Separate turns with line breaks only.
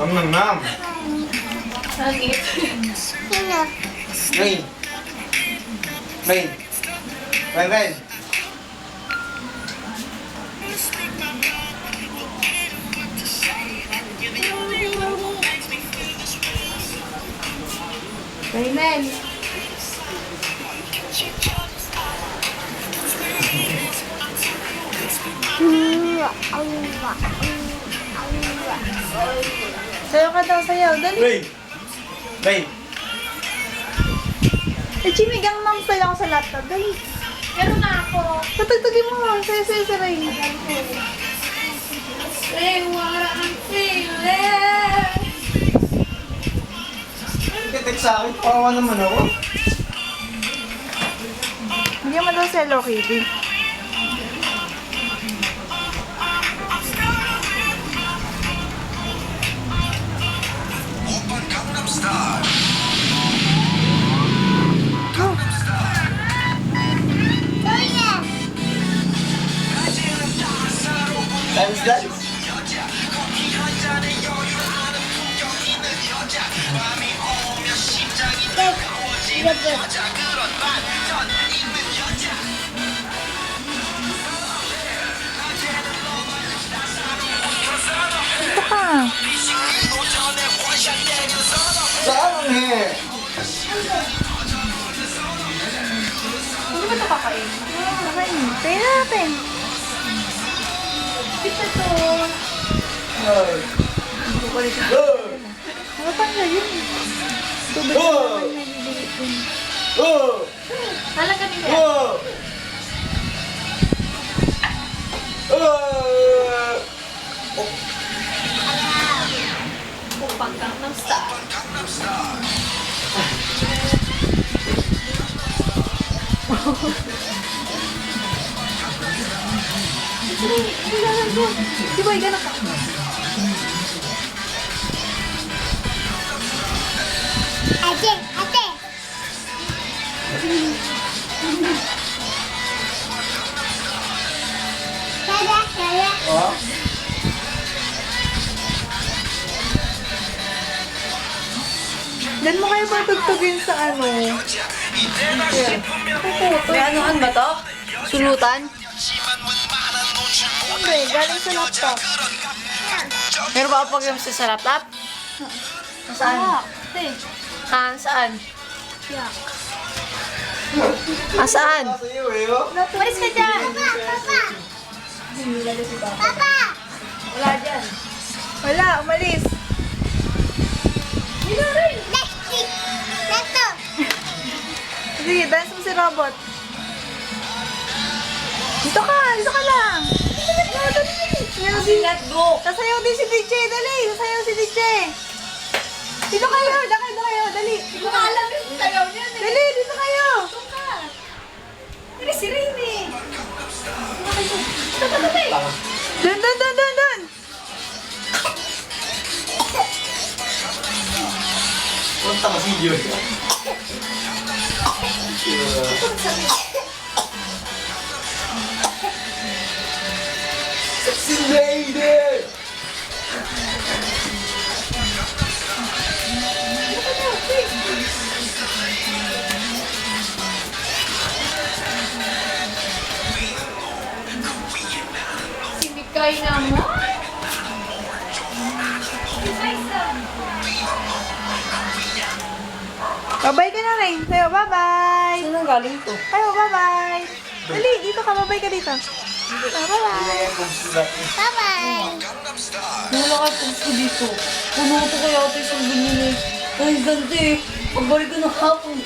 Nam nam nam.
Sakit.
Sino?
Rain. Rain. Rain, Rain.
Raymel. Sayaw ka daw, sayaw. Dali.
Rain. Rain.
Eh, chimigang nang sayaw sa laptop. Dali. Pero na ako. Patagtagin mo. Sayaw sa Ray. Ray, what I'm feeling.
Nagtitik sa akin. Kawawa naman ako.
Hindi mo daw sa Hello Kitty.
Dance, dance.
Ito ka.
Saan ang he?
Hindi ba ito kakain? Kakain. Tayo natin. Ito to.
Ay.
Bukulit ito.
Oh.
Ano pa nga yun? Tubig na
Oh.
naman naliliit dun.
Oh.
Talaga nila.
Oh. Oh.
Upang Gangnam Style. Di ba, ganun ka?
Ate, ate. Dada, dada.
Oh.
Diyan mo kayo patugtugin sa ano?
May anuhan ba to? Sulutan?
Hindi, galing sa laptop.
Meron ba program sa laptop? Saan?
Ate.
Saan?
Yak.
Saan?
Sa iyo eh, oh.
Malis ka dyan!
Papa, papa.
Wala dyan. Wala, umalis.
Next, neto.
Sige, dance mo si Robot. Dito ka lang. Sasayaw si
Let go!
Sasayaw din si DJ, dali. Sasayaw si DJ. Dito kayo, dali. Hindi ko alam yung sayaw niya. Dali, dito kayo. Dali si Rainy. Dun.
Punta ka si Diyo. Sexy lady!
Si Mikay naman. Bye-bye ka na rin. Sayo, bye-bye.
Saan ang galing to?
Ayo, bye-bye. Dali, dito ka. Bye-bye ka dito. Bye-bye.
Bye-bye.
Wala ka puso dito. Puno ko kaya ito isang ganyan eh. Ay, ganda eh. Pagbalik ko ng hapon.